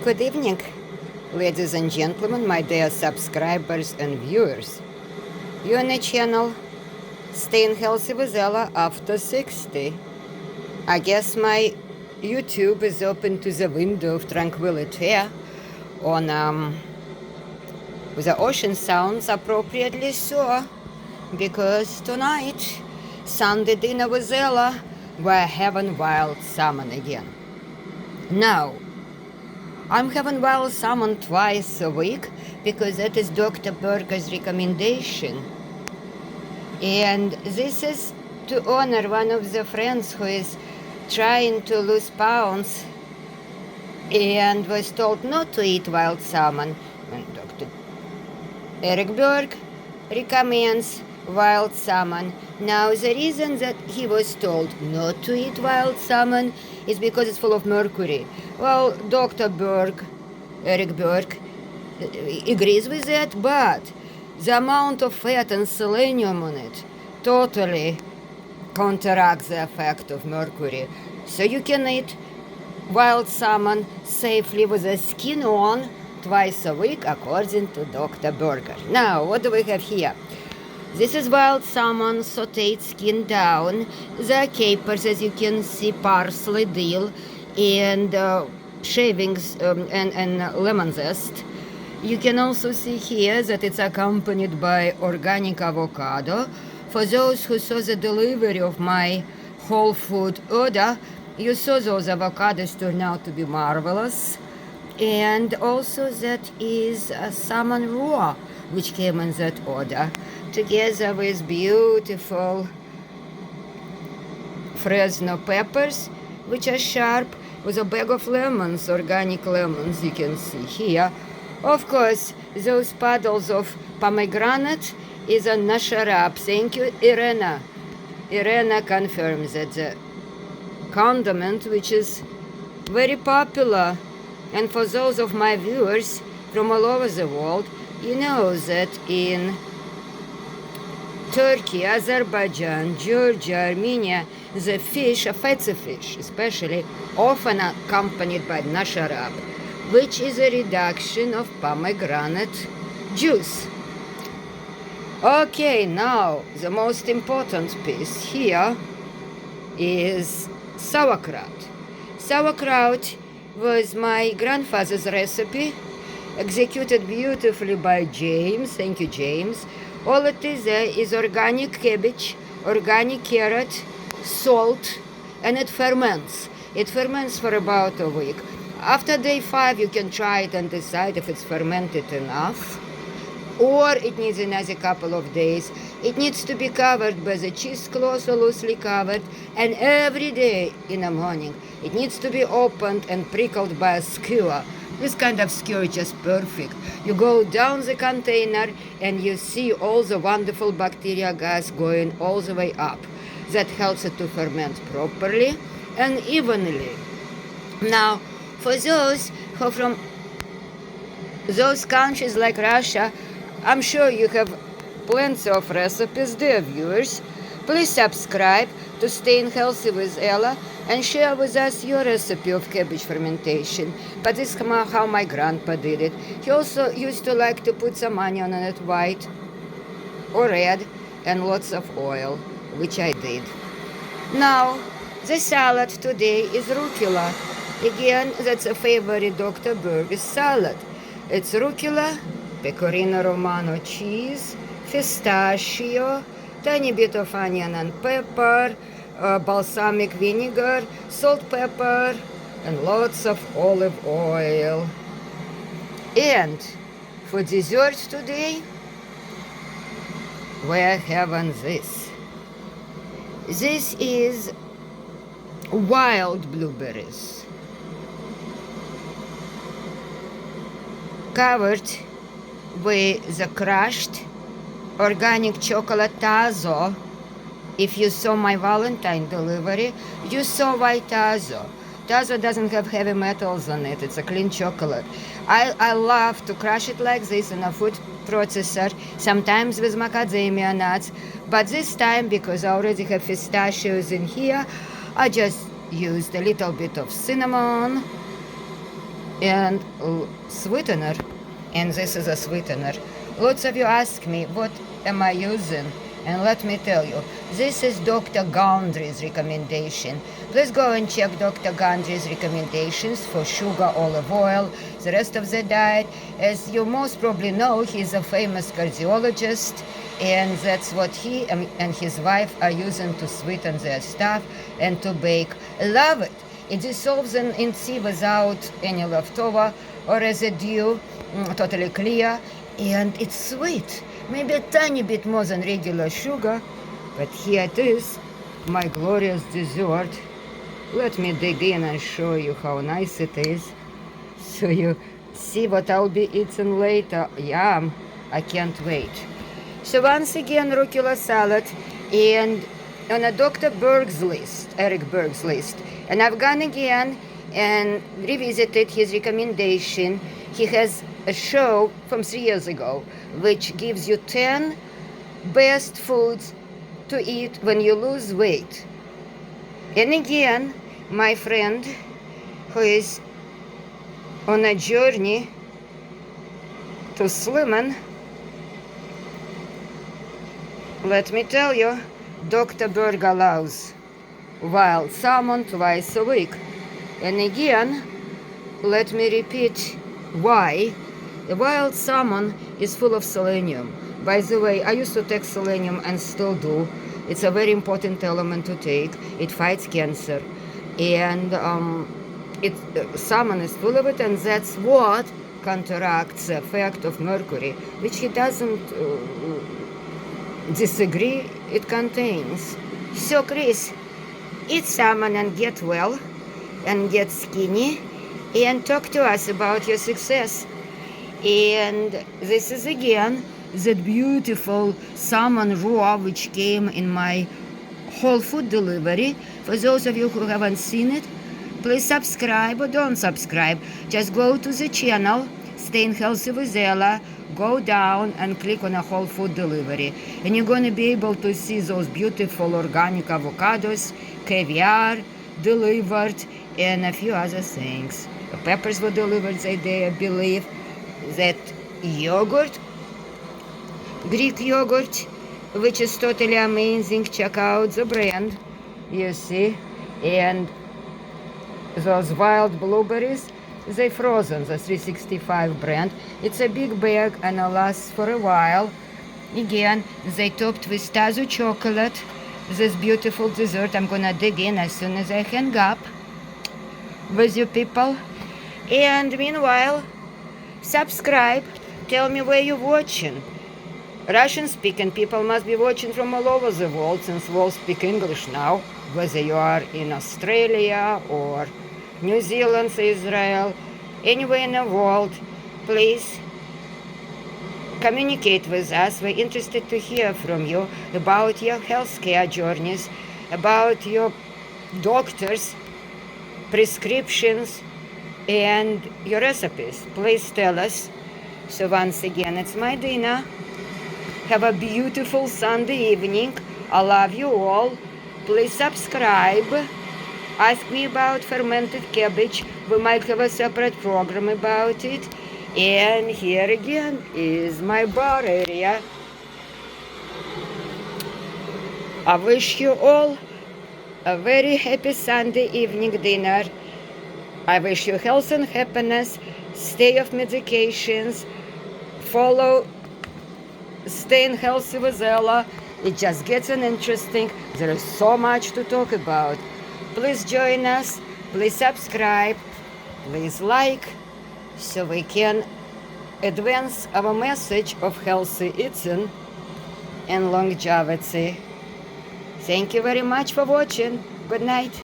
Good evening, ladies and gentlemen, my dear subscribers and viewers. You're on the channel Staying Healthy with Ella After 60. I guess my YouTube is open to the window of tranquility on with the ocean sounds appropriately so, because tonight, Sunday dinner with Ella, we're having wild salmon again. Now, I'm having wild salmon twice a week because that is Dr. Berger's recommendation. And this is to honor one of the friends who is trying to lose pounds and was told not to eat wild salmon. And Dr. Eric Berg recommends wild salmon. Now, the reason that he was told not to eat wild salmon is because it's full of mercury. Well, Dr. Berg, Eric Berg, agrees with that, but the amount of fat and selenium on it totally counteracts the effect of mercury. So you can eat wild salmon safely with the skin on twice a week, according to Dr. Berger. Now, what do we have here? This is wild salmon, sauteed skin down. There are capers, as you can see, parsley, dill, and shavings and lemon zest. You can also see here that it's accompanied by organic avocado. For those who saw the delivery of my whole food order, you saw those avocados turn out to be marvelous. And also that is a salmon raw, which came in that order, together with beautiful Fresno peppers, which are sharp, with a bag of lemons, organic lemons, you can see here. Of course, those puddles of pomegranate is a Nasharap. Thank you, Irena. Irena confirms that the condiment, which is very popular, and for those of my viewers from all over the world, you know that in Turkey, Azerbaijan, Georgia, Armenia, the fish, a fatty fish especially, often accompanied by Nasharap, which is a reduction of pomegranate juice. Okay, now the most important piece here is sauerkraut. Sauerkraut was my grandfather's recipe, executed beautifully by James. Thank you, James. All it is there is organic cabbage, organic carrot, salt, and it ferments. It ferments for about a week. After day 5, you can try it and decide if it's fermented enough, or it needs another couple of days. It needs to be covered by the cheesecloth or loosely covered, and every day in the morning it needs to be opened and prickled by a skewer. This kind of skewer is just perfect. You go down the container and you see all the wonderful bacteria gas going all the way up. That helps it to ferment properly and evenly. Now, for those who from those countries like Russia, I'm sure you have plenty of recipes, dear viewers. Please subscribe to Staying Healthy with Ella and share with us your recipe of cabbage fermentation. But this is how my grandpa did it. He also used to like to put some onion on it, white or red, and lots of oil, which I did. Now, the salad today is rucola. Again, that's a favorite Dr. Berger's salad. It's rucola, pecorino romano cheese, pistachio, tiny bit of onion and pepper, balsamic vinegar, salt, pepper, and lots of olive oil. And for dessert today, we're having this. This is wild blueberries, covered with the crushed organic chocolate TAZA. If you saw my Valentine delivery, you saw why TAZA. TAZA doesn't have heavy metals on it. It's a clean chocolate. I love to crush it like this in a food processor, sometimes with macadamia nuts. But this time, because I already have pistachios in here, I just used a little bit of cinnamon, and sweetener, and this is a sweetener. Lots of you ask me, what am I using? And let me tell you, this is Dr. Gundry's recommendation. Please go and check Dr. Gundry's recommendations for sugar, olive oil, the rest of the diet. As you most probably know, he's a famous cardiologist, and that's what he and his wife are using to sweeten their stuff and to bake. Love it. It dissolves in tea without any leftover or residue, totally clear, and it's sweet. Maybe a tiny bit more than regular sugar, but here it is, my glorious dessert. Let me dig in and show you how nice it is, so you see what I'll be eating later. Yum, I can't wait. So once again, rucola salad, and on a Dr. Berg's list, Eric Berg's list, and I've gone again and revisited his recommendation. He has a show from 3 years ago which gives you 10 best foods to eat when you lose weight. And again, my friend who is on a journey to slimming, let me tell you, Dr. Berg allows wild salmon twice a week. And again, let me repeat why. The wild salmon is full of selenium. By the way, I used to take selenium and still do. It's a very important element to take. It fights cancer. And salmon is full of it, and that's what counteracts the effect of mercury, which he doesn't disagree it contains. So Chris, eat salmon and get well and get skinny and talk to us about your success. And this is again that beautiful salmon raw which came in my whole food delivery. For those of you who haven't seen it, please subscribe or don't subscribe. Just go to the channel, Staying Healthy with Ella, go down and click on a whole food delivery. And you're going to be able to see those beautiful organic avocados, caviar delivered, and a few other things. The peppers were delivered that day, I believe. That yogurt, Greek yogurt, which is totally amazing. Check out the brand, you see. And those wild blueberries, they frozen, the 365 brand. It's a big bag and it lasts for a while. Again, they topped with TAZA chocolate. This beautiful dessert. I'm gonna dig in as soon as I hang up with you people. And meanwhile, subscribe. Tell me where you're watching. Russian-speaking people must be watching from all over the world, since we all speak English now, whether you are in Australia or New Zealand, Israel, anywhere in the world. Please communicate with us. We're interested to hear from you about your healthcare journeys, about your doctors' prescriptions, and your recipes. Please tell us. So once again, it's my dinner. Have a beautiful Sunday evening. I love you all. Please subscribe. Ask me about fermented cabbage. We might have a separate program about it. And here again is my bar area. I wish you all a very happy Sunday evening dinner. I wish you health and happiness. Stay off medications. Follow Staying Healthy with Ella. It just gets interesting. There is so much to talk about. Please join us. Please subscribe. Please like, so we can advance our message of healthy eating and longevity. Thank you very much for watching. Good night.